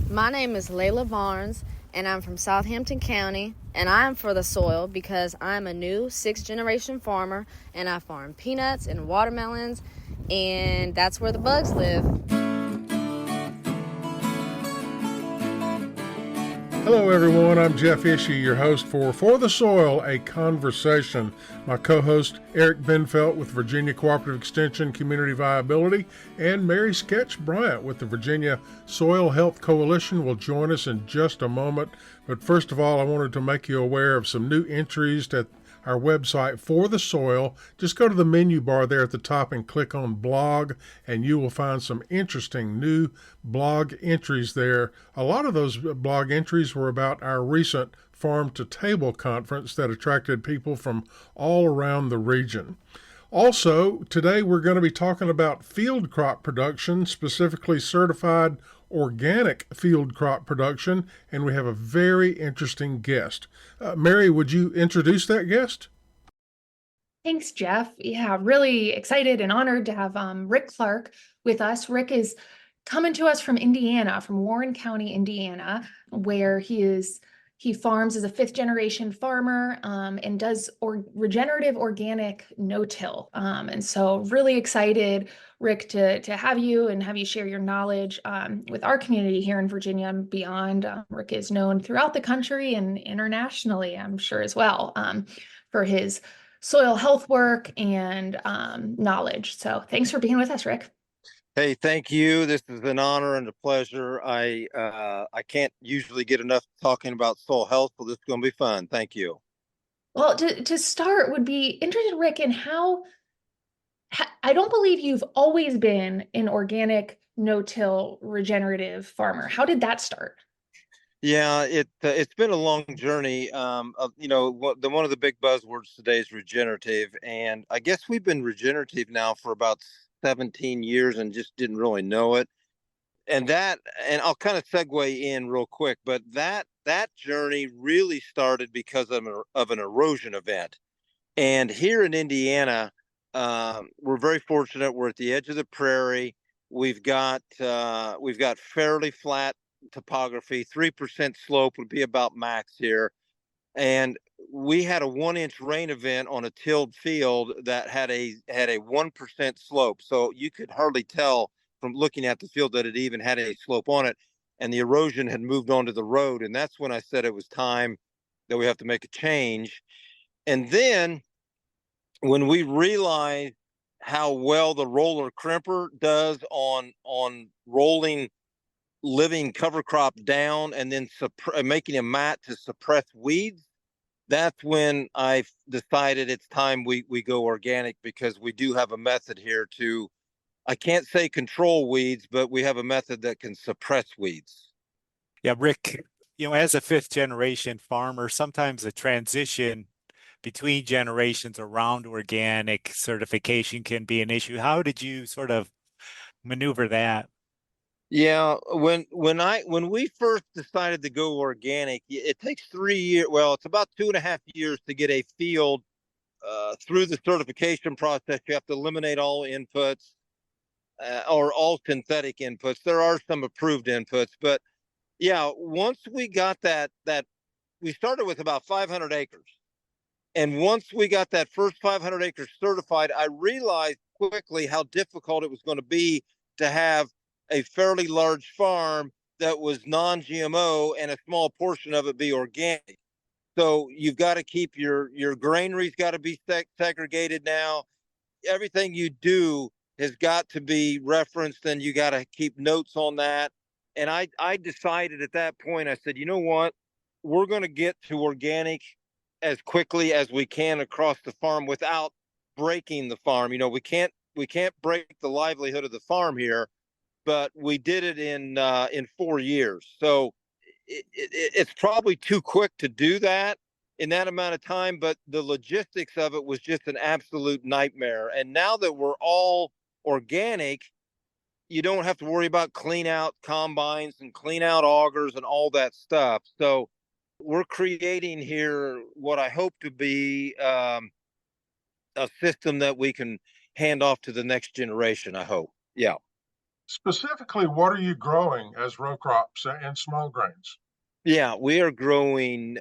My name is Layla Barnes, and I'm from Southampton County, and I'm for the soil because I'm a new sixth-generation farmer, and I farm peanuts and watermelons, and that's where the bugs live. Hello, everyone. I'm Jeff Ishii, your host For the Soil, a Conversation. My co-host, Eric Benfelt with Virginia Cooperative Extension Community Viability, and Mary Sketch Bryant with the Virginia Soil Health Coalition will join us in just a moment. But first of all, I wanted to make you aware of some new entries at our website For the Soil. Just go to the menu bar there at the top and click on blog, and you will find some interesting new blog entries there. A lot of those blog entries were about our recent Farm to Table conference that attracted people from all around the region. Also, today we're going to be talking about field crop production, specifically certified organic field crop production, and we have a very interesting guest. Mary, would you introduce that guest? Thanks, Jeff. Yeah, really excited and honored to have Rick Clark with us. Rick is coming to us from Indiana, from Warren County, Indiana, where he farms as a fifth generation farmer and does regenerative organic no-till. And so really excited, Rick, to have you and have you share your knowledge with our community here in Virginia and beyond. Rick is known throughout the country and internationally, I'm sure as well, for his soil health work and knowledge. So thanks for being with us, Rick. Hey, thank you. This is an honor and a pleasure. I can't usually get enough talking about soil health, but this is going to be fun. Thank you. Well, to start, would be interested, Rick, in how I don't believe you've always been an organic no-till regenerative farmer. How did that start? Yeah, it's been a long journey. One of the big buzzwords today is regenerative, and I guess we've been regenerative now for about 17 years and just didn't really know it. And I'll kind of segue in real quick, but that journey really started because of an erosion event. And here in Indiana, we're very fortunate. We're at the edge of the prairie. We've got fairly flat topography. 3% slope would be about max here. And we had a 1-inch rain event on a tilled field that had a 1% slope. So you could hardly tell from looking at the field that it even had any slope on it. And the erosion had moved onto the road. And that's when I said it was time that we have to make a change. And then when we realized how well the roller crimper does on rolling living cover crop down and then making a mat to suppress weeds, that's when I decided it's time we go organic, because we do have a method here to, I can't say control weeds, but we have a method that can suppress weeds. Yeah, Rick, as a fifth generation farmer, sometimes the transition between generations around organic certification can be an issue. How did you sort of maneuver that? Yeah, when we first decided to go organic, it takes 3 years. Well, it's about 2.5 years to get a field through the certification process. You have to eliminate all inputs or all synthetic inputs. There are some approved inputs, but yeah, once we got that we started with about 500 acres. And once we got that first 500 acres certified, I realized quickly how difficult it was going to be to have a fairly large farm that was non-GMO and a small portion of it be organic. So you've got to keep your granary's got to be segregated now. Everything you do has got to be referenced, and you got to keep notes on that. And I decided at that point, I said, you know what? We're going to get to organic as quickly as we can across the farm without breaking the farm. We can't break the livelihood of the farm here, but we did it in 4 years. So it's probably too quick to do that in that amount of time, but the logistics of it was just an absolute nightmare. And now that we're all organic, you don't have to worry about clean out combines and clean out augers and all that stuff. So we're creating here what I hope to be a system that we can hand off to the next generation, I hope. Yeah. Specifically, what are you growing as row crops and small grains? Yeah, we are growing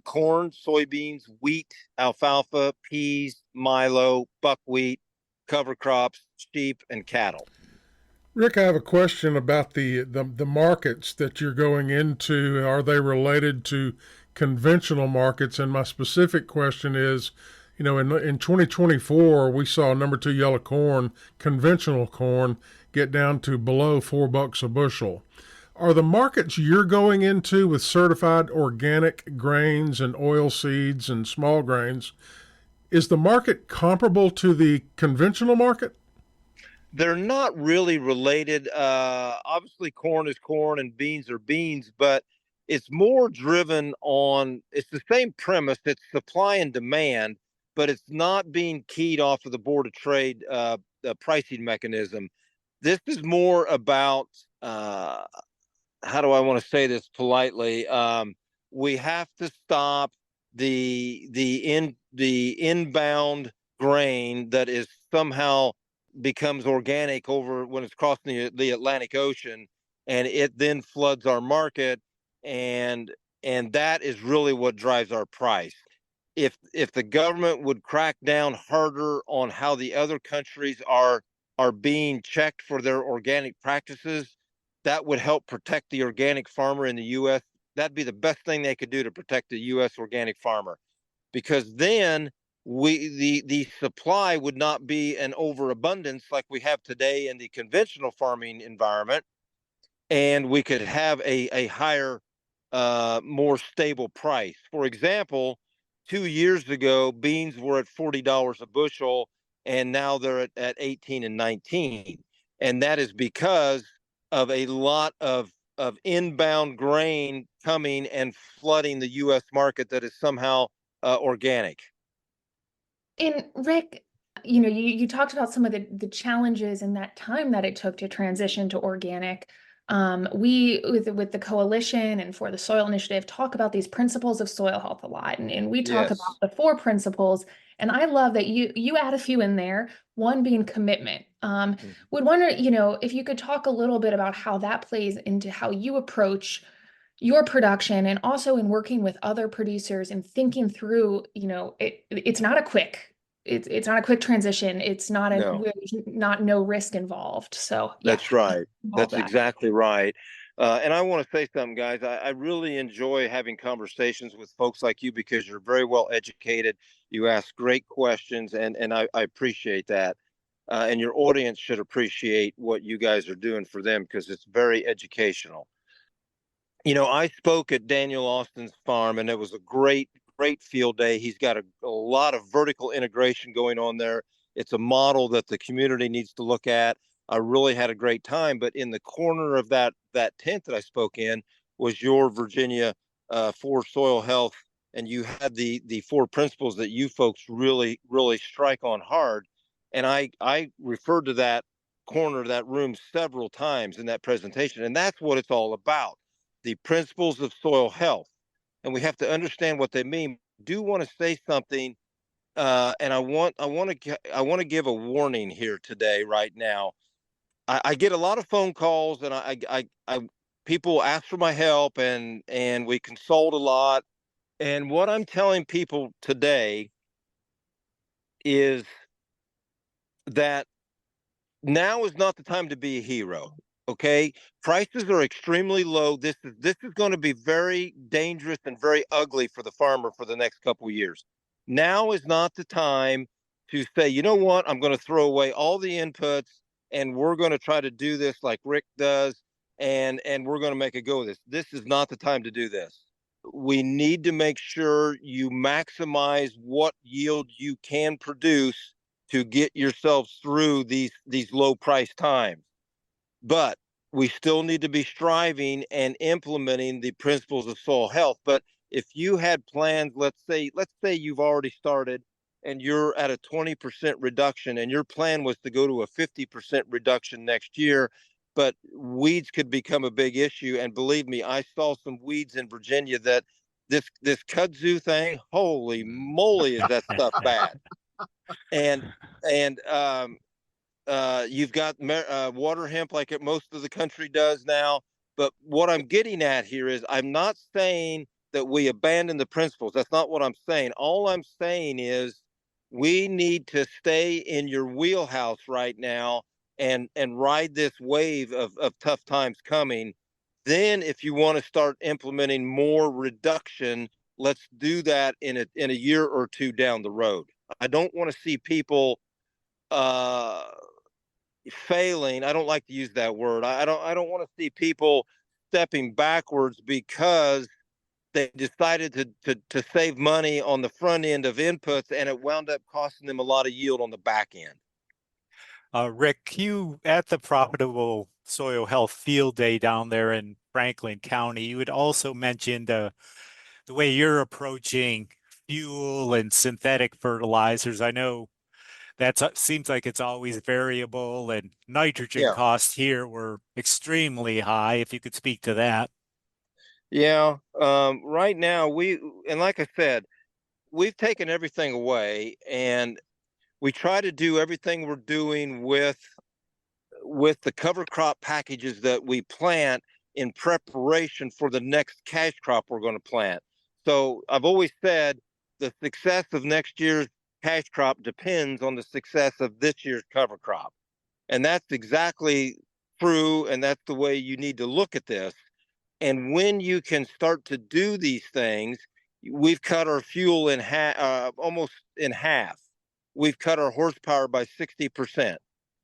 corn, soybeans, wheat, alfalfa, peas, milo, buckwheat, cover crops, sheep, and cattle. Rick, I have a question about the markets that you're going into. Are they related to conventional markets? And my specific question is, in 2024, we saw number two yellow corn, conventional corn, get down to below $4 a bushel. Are the markets you're going into with certified organic grains and oil seeds and small grains, is the market comparable to the conventional market? They're not really related. Obviously, corn is corn and beans are beans, but it's more driven on, it's the same premise. It's supply and demand, but it's not being keyed off of the Board of Trade pricing mechanism. This is more about, how do I want to say this politely? We have to stop the inbound grain that is somehow becomes organic over when it's crossing the Atlantic Ocean, and it then floods our market, and that is really what drives our price. If the government would crack down harder on how the other countries are being checked for their organic practices, that would help protect the organic farmer in the U.S. That'd be the best thing they could do to protect the U.S. organic farmer, because then the supply would not be an overabundance like we have today in the conventional farming environment, and we could have a higher, more stable price. For example, 2 years ago, beans were at $40 a bushel, and now they're at 18 and 19. And that is because of a lot of inbound grain coming and flooding the U.S. market that is somehow organic. And Rick, you talked about some of the challenges and that time that it took to transition to organic. We with the coalition and for the soil initiative talk about these principles of soil health a lot, and we talk about Yes. the four principles. And I love that you add a few in there. One being commitment. Would wonder, if you could talk a little bit about how that plays into how you approach your production and also in working with other producers and thinking through, it's not a quick it's not a quick transition. It's not No. there's not no risk involved. So yeah, That's right. all That's that. exactly right. And I want to say something, guys. I really enjoy having conversations with folks like you because you're very well educated. You ask great questions, and I appreciate that. And your audience should appreciate what you guys are doing for them because it's very educational. I spoke at Daniel Austin's farm, and it was a great field day. He's got a lot of vertical integration going on there. It's a model that the community needs to look at. I really had a great time, but in the corner of that tent that I spoke in was your Virginia for soil health, and you had the four principles that you folks really strike on hard. And I referred to that corner of that room several times in that presentation, and that's what it's all about, the principles of soil health, and we have to understand what they mean. I do want to say something, and I want to give a warning here today, right now. I get a lot of phone calls, and I people ask for my help, and we consult a lot. And what I'm telling people today is that now is not the time to be a hero. Okay, prices are extremely low. This is going to be very dangerous and very ugly for the farmer for the next couple of years. Now is not the time to say, you know what, I'm going to throw away all the inputs and we're going to try to do this like Rick does, and we're going to make a go of this. This is not the time to do this. We need to make sure you maximize what yield you can produce to get yourselves through these low price times. But we still need to be striving and implementing the principles of soil health. But if you had plans, let's say you've already started and you're at a 20% reduction, and your plan was to go to a 50% reduction next year, but weeds could become a big issue. And believe me, I saw some weeds in Virginia that this kudzu thing, holy moly, is that stuff bad. And You've got water hemp like most of the country does now. But what I'm getting at here is I'm not saying that we abandon the principles. That's not what I'm saying. All I'm saying is we need to stay in your wheelhouse right now and ride this wave of tough times coming. Then if you want to start implementing more reduction, let's do that in a year or two down the road. I don't want to see people uh failing. I don't like to use that word. I don't want to see people stepping backwards because they decided to save money on the front end of inputs and it wound up costing them a lot of yield on the back end. Rick, you at the Profitable Soil Health Field Day down there in Franklin County, you had also mentioned the way you're approaching fuel and synthetic fertilizers. I know that seems like it's always variable, and nitrogen Yeah. costs here were extremely high. If you could speak to that. Yeah. Right now and like I said, we've taken everything away and we try to do everything we're doing with the cover crop packages that we plant in preparation for the next cash crop we're going to plant. So I've always said the success of next year's cash crop depends on the success of this year's cover crop. And that's exactly true. And that's the way you need to look at this. And when you can start to do these things, we've cut our fuel in almost in half. We've cut our horsepower by 60%.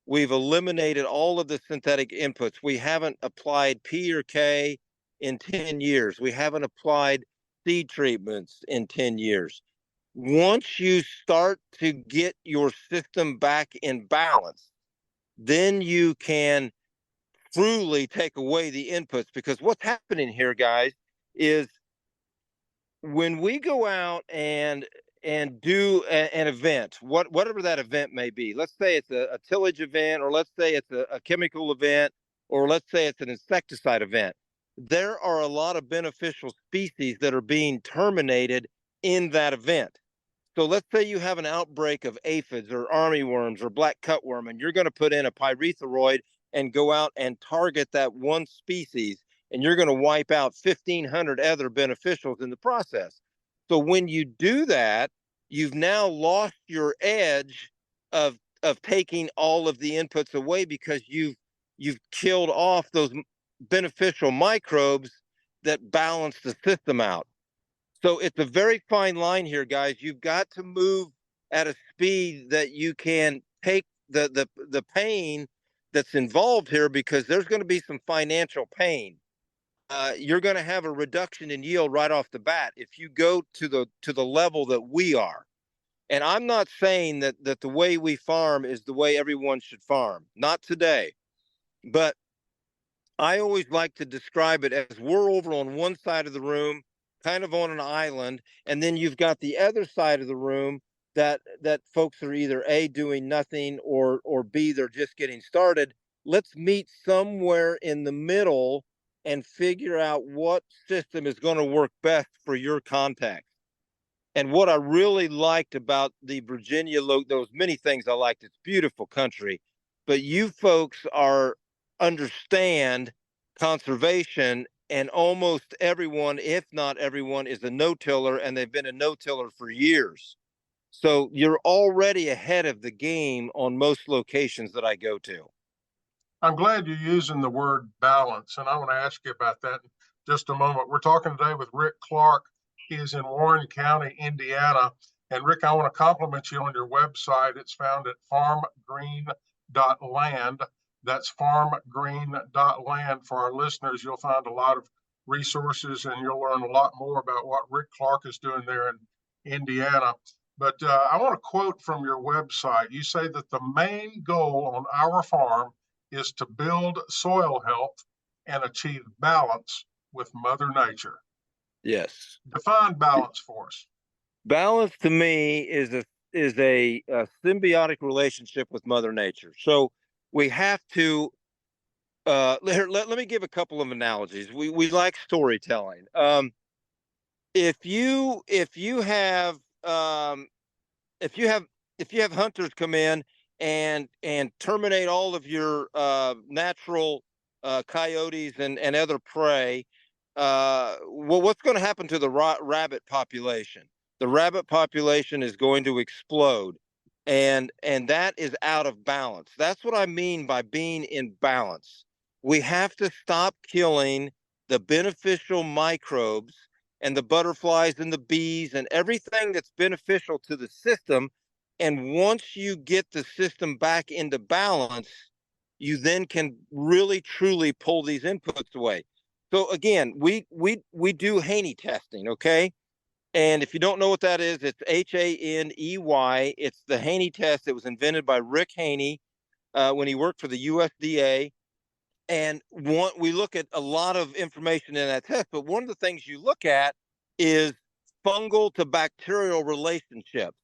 We've eliminated all of the synthetic inputs. We haven't applied P or K in 10 years. We haven't applied seed treatments in 10 years. Once you start to get your system back in balance, then you can truly take away the inputs, because what's happening here, guys, is when we go out and do an event, whatever that event may be, let's say it's a tillage event, or let's say it's a chemical event, or let's say it's an insecticide event, there are a lot of beneficial species that are being terminated in that event. So let's say you have an outbreak of aphids or armyworms or black cutworm, and you're going to put in a pyrethroid and go out and target that one species, and you're going to wipe out 1,500 other beneficials in the process. So when you do that, you've now lost your edge of taking all of the inputs away, because you've killed off those beneficial microbes that balance the system out. So it's a very fine line here, guys. You've got to move at a speed that you can take the pain that's involved here, because there's going to be some financial pain. You're going to have a reduction in yield right off the bat if you go to the level that we are. And I'm not saying that the way we farm is the way everyone should farm. Not today. But I always like to describe it as we're over on one side of the room, kind of on an island, and then you've got the other side of the room that folks are either A, doing nothing, or B, they're just getting started. Let's meet somewhere in the middle and figure out what system is going to work best for your context. And what I really liked about the Virginia, there was many things I liked. It's beautiful country, but you folks understand conservation, and almost everyone, if not everyone, is a no-tiller, and they've been a no-tiller for years. So you're already ahead of the game on most locations that I go to. I'm glad you're using the word balance, and I want to ask you about that in just a moment. We're talking today with Rick Clark. He is in Warren County, Indiana. And Rick, I want to compliment you on your website. It's found at farmgreen.land. That's farmgreen.land. For our listeners, you'll find a lot of resources, and you'll learn a lot more about what Rick Clark is doing there in Indiana. But I want to quote from your website. You say that the main goal on our farm is to build soil health and achieve balance with Mother Nature. Yes. Define balance for us. Balance to me is a symbiotic relationship with Mother Nature. So we have to let me give a couple of analogies. We like storytelling. If you have hunters come in and terminate all of your natural coyotes and other prey, well, what's going to happen to the rabbit population? The rabbit population is going to explode, and that is out of balance. That's what I mean by being in balance. We have to stop killing the beneficial microbes and the butterflies and the bees and everything that's beneficial to the system. And once you get the system back into balance, you then can really truly pull these inputs away. So again, we do Haney testing, okay? And if you don't know what that is, it's Haney. It's the Haney test that was invented by Rick Haney when he worked for the USDA. And we look at a lot of information in that test, but one of the things you look at is fungal to bacterial relationships.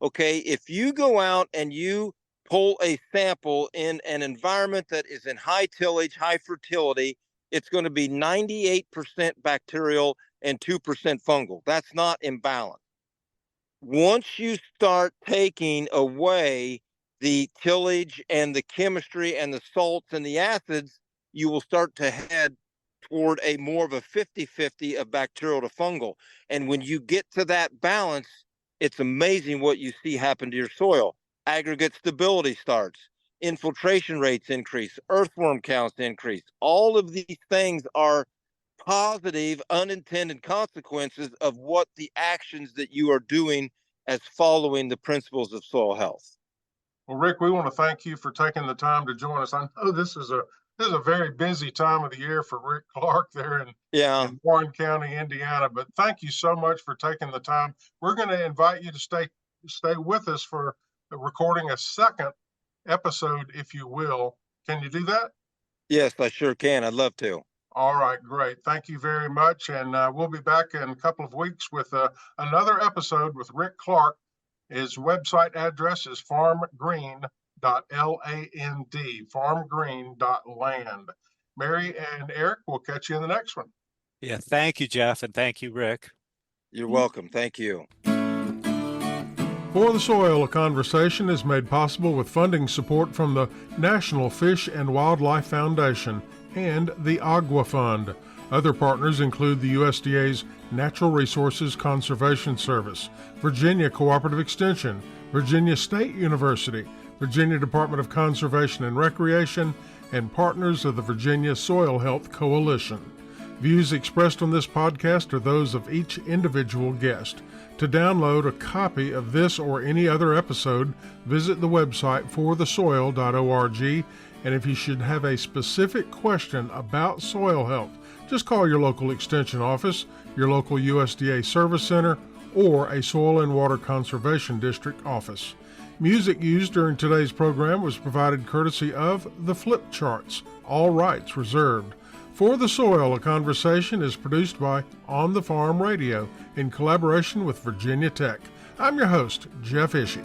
Okay, if you go out and you pull a sample in an environment that is in high tillage, high fertility, it's going to be 98% bacterial and 2% fungal. That's not imbalanced. Once you start taking away the tillage and the chemistry and the salts and the acids, you will start to head toward a more of a 50-50 of bacterial to fungal. And when you get to that balance, it's amazing what you see happen to your soil. Aggregate stability starts, infiltration rates increase, earthworm counts increase. All of these things are positive, unintended consequences of what the actions that you are doing as following the principles of soil health. Well, Rick, we want to thank you for taking the time to join us. I know this is a very busy time of the year for Rick Clark there in Warren County, Indiana, but thank you so much for taking the time. We're going to invite you to stay with us for recording a second episode, if you will. Can you do that? Yes, I sure can. I'd love to. All right, great. Thank you very much. And we'll be back in a couple of weeks with another episode with Rick Clark. His website address is farmgreen.land, farmgreen.land. Mary and Eric, we'll catch you in the next one. Yeah, thank you, Jeff, and thank you, Rick. You're welcome. Thank you. For the Soil, a conversation is made possible with funding support from the National Fish and Wildlife Foundation and the Agua Fund. Other partners include the USDA's Natural Resources Conservation Service, Virginia Cooperative Extension, Virginia State University, Virginia Department of Conservation and Recreation, and partners of the Virginia Soil Health Coalition. Views expressed on this podcast are those of each individual guest. To download a copy of this or any other episode, visit the website forthesoil.org. And if you should have a specific question about soil health, just call your local extension office, your local USDA service center, or a soil and water conservation district office. Music used during today's program was provided courtesy of the Flip Charts, all rights reserved. For the Soil, a conversation is produced by On the Farm Radio in collaboration with Virginia Tech. I'm your host, Jeff Ishii.